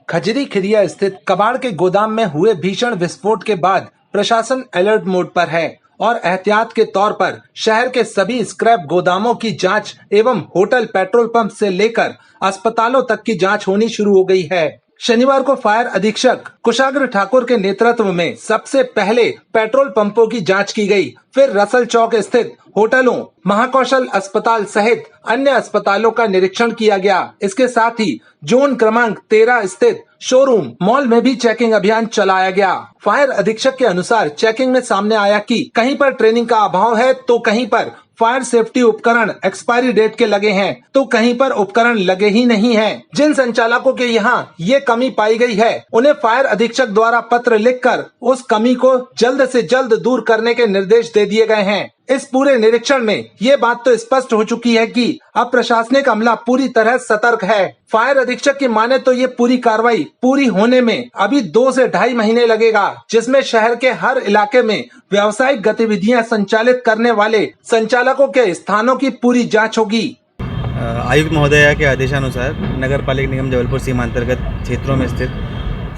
खजरी खिरिया स्थित कबाड़ के गोदाम में हुए भीषण विस्फोट के बाद प्रशासन अलर्ट मोड पर है और एहतियात के तौर पर शहर के सभी स्क्रैप गोदामों की जांच एवं होटल, पेट्रोल पंप से लेकर अस्पतालों तक की जांच होनी शुरू हो गई है। शनिवार को फायर अधीक्षक कुशाग्र ठाकुर के नेतृत्व में सबसे पहले पेट्रोल पंपों की जांच की गई, फिर रसल चौक स्थित होटलों, महाकौशल अस्पताल सहित अन्य अस्पतालों का निरीक्षण किया गया। इसके साथ ही जोन क्रमांक 13 स्थित शोरूम मॉल में भी चेकिंग अभियान चलाया गया। फायर अधीक्षक के अनुसार चेकिंग में सामने आया कि कहीं पर ट्रेनिंग का अभाव है तो कहीं पर फायर सेफ्टी उपकरण एक्सपायरी डेट के लगे हैं तो कहीं पर उपकरण लगे ही नहीं हैं। जिन संचालकों के यहाँ ये कमी पाई गई है उन्हें फायर अधीक्षक द्वारा पत्र लिखकर उस कमी को जल्द से जल्द दूर करने के निर्देश दे दिए गए हैं। इस पूरे निरीक्षण में ये बात तो स्पष्ट हो चुकी है कि अब प्रशासनिक अमला पूरी तरह सतर्क है। फायर अधीक्षक की माने तो ये पूरी कार्रवाई पूरी होने में अभी 2 से 2.5 महीने लगेगा, जिसमें शहर के हर इलाके में व्यावसायिक गतिविधियां संचालित करने वाले संचालकों के स्थानों की पूरी जांच होगी। आयुक्त महोदया के आदेशानुसार नगर पालिका निगम जबलपुर सीमांतर्गत क्षेत्रों में स्थित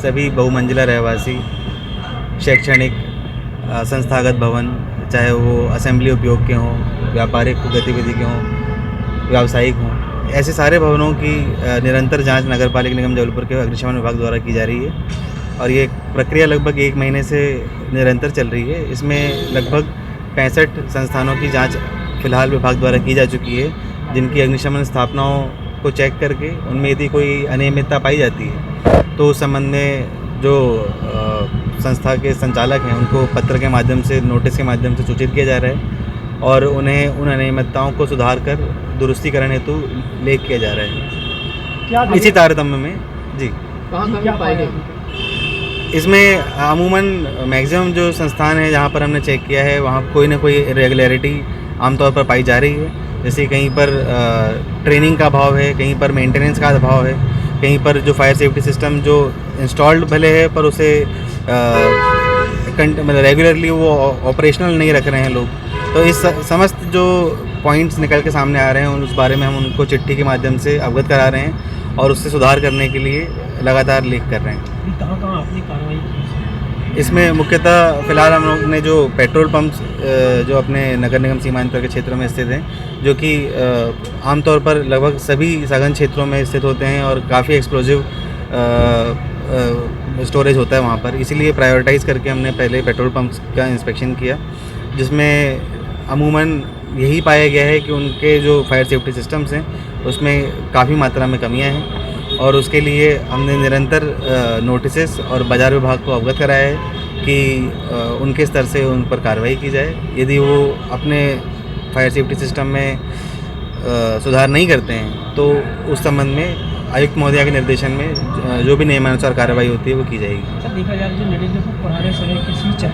सभी बहुमंजिला रहवासी शैक्षणिक संस्थागत भवन, चाहे वो असेंबली उपयोग के हों, व्यापारिक गतिविधि के हों, व्यावसायिक हों, ऐसे सारे भवनों की निरंतर जांच नगर पालिका निगम जबलपुर के अग्निशमन विभाग द्वारा की जा रही है और ये प्रक्रिया लगभग 1 महीने से निरंतर चल रही है। इसमें लगभग 65 संस्थानों की जांच फिलहाल विभाग द्वारा की जा चुकी है, जिनकी अग्निशमन स्थापनाओं को चेक करके उनमें यदि कोई अनियमितता पाई जाती है तो उस संबंध में जो संस्था के संचालक हैं उनको पत्र के माध्यम से, नोटिस के माध्यम से सूचित किया जा रहा है और उन्हें उन अनियमितताओं को सुधार कर दुरुस्तीकरण हेतु लेख किया जा रहा है। इसी तारतम्य में जी इसमें अमूमन मैक्सिमम जो संस्थान है जहाँ पर हमने चेक किया है वहाँ कोई ना कोई इरेगुलरिटी आमतौर पर पाई जा रही है। जैसे कहीं पर ट्रेनिंग का अभाव है, कहीं पर मेंटेनेंस का अभाव है, कहीं पर जो फायर सेफ्टी सिस्टम जो इंस्टॉल्ड भले है पर उसे मतलब रेगुलरली वो ऑपरेशनल नहीं रख रहे हैं लोग। तो इस समस्त जो पॉइंट्स निकल के सामने आ रहे हैं उस बारे में हम उनको चिट्ठी के माध्यम से अवगत करा रहे हैं और उससे सुधार करने के लिए लगातार लेख कर रहे हैं। कहाँ आपने कार्रवाई की? इसमें मुख्यतः फिलहाल हम लोग ने जो पेट्रोल पंप्स जो अपने नगर निगम सीमांतर के क्षेत्रों में स्थित हैं, जो कि आमतौर पर लगभग सभी सघन क्षेत्रों में स्थित होते हैं और काफ़ी एक्सप्लोजिव स्टोरेज होता है वहाँ पर, इसीलिए प्रायोरिटाइज़ करके हमने पहले पेट्रोल पंप्स का इंस्पेक्शन किया, जिसमें अमूमन यही पाया गया है कि उनके जो फायर सेफ्टी सिस्टम्स हैं उसमें काफ़ी मात्रा में कमियाँ हैं और उसके लिए हमने निरंतर नोटिसेस और बाज़ार विभाग को अवगत कराया है कि उनके स्तर से उन पर कार्रवाई की जाए। यदि वो अपने फायर सेफ्टी सिस्टम में सुधार नहीं करते हैं तो उस संबंध में आयुक्त महोदया के निर्देशन में जो भी नियमानुसार कार्रवाई होती है वो की जाएगी। सर, देखा जाए जो नरेंद्र को पुराने समय की फीचर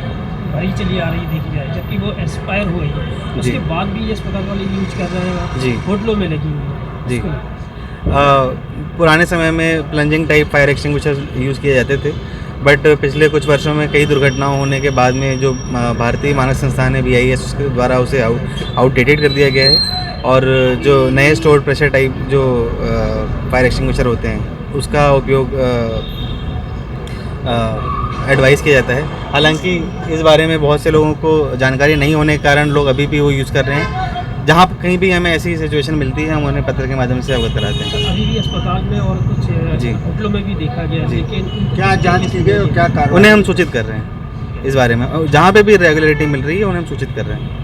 भरी चली आ रही देखी जाए, जबकि वो एक्सपायर हो गई, उसके बाद भी ये अस्पताल वाले यूज कर रहे हैं जी, होटलों में लगी हुई जी। पुराने समय में plunging type fire extinguisher use किए जाते थे, बट पिछले कुछ वर्षों में कई दुर्घटनाओं होने के बाद में जो भारतीय मानक संस्थान है BIS उसके द्वारा उसे आउटडेटेड कर दिया गया है और जो नए स्टोर्ड प्रेशर टाइप जो फायर एक्सटिंग्विशर होते हैं उसका उपयोग एडवाइस किया जाता है। हालांकि इस बारे में बहुत से लोगों को जानकारी नहीं होने के कारण लोग अभी भी वो यूज़ कर रहे हैं। जहाँ कहीं भी हमें ऐसी सिचुएशन मिलती है हम उन्हें पत्र के माध्यम से अवगत कराते हैं। अभी भी अस्पताल में और कुछ जी होटलों में भी देखा गया, लेकिन क्या जांच की गई और क्या कार्रवाई? उन्हें हम सूचित कर रहे हैं इस बारे में, जहाँ पे भी रेगुलरिटी मिल रही है उन्हें हम सूचित कर रहे हैं।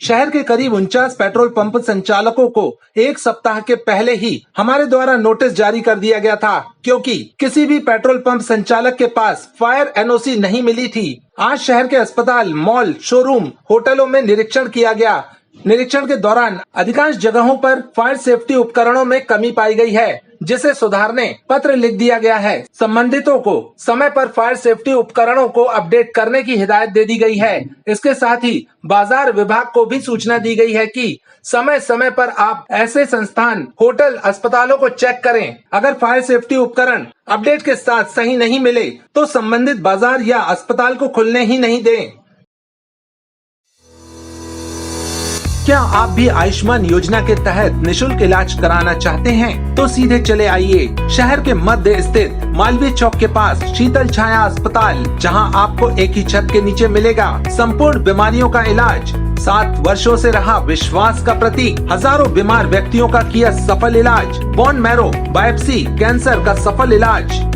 शहर के करीब 49 पेट्रोल पंप संचालकों को 1 सप्ताह के पहले ही हमारे द्वारा नोटिस जारी कर दिया गया था, क्योंकि किसी भी पेट्रोल पंप संचालक के पास फायर NOC नहीं मिली थी। आज शहर के अस्पताल, मॉल, शोरूम, होटलों में निरीक्षण किया गया। निरीक्षण के दौरान अधिकांश जगहों पर फायर सेफ्टी उपकरणों में कमी पाई गई है, जिसे सुधारने पत्र लिख दिया गया है। संबंधितों को समय पर फायर सेफ्टी उपकरणों को अपडेट करने की हिदायत दे दी गई है। इसके साथ ही बाजार विभाग को भी सूचना दी गई है कि समय समय पर आप ऐसे संस्थान, होटल, अस्पतालों को चेक करें। अगर फायर सेफ्टी उपकरण अपडेट के साथ सही नहीं मिले तो संबंधित बाजार या अस्पताल को खुलने ही नहीं दें। क्या आप भी आयुष्मान योजना के तहत निशुल्क इलाज कराना चाहते हैं? तो सीधे चले आइए शहर के मध्य स्थित मालवीय चौक के पास शीतल छाया अस्पताल, जहां आपको एक ही छत के नीचे मिलेगा संपूर्ण बीमारियों का इलाज। 7 वर्षों से रहा विश्वास का प्रतीक, हजारों बीमार व्यक्तियों का किया सफल इलाज, बोन मैरो बायोप्सी कैंसर का सफल इलाज।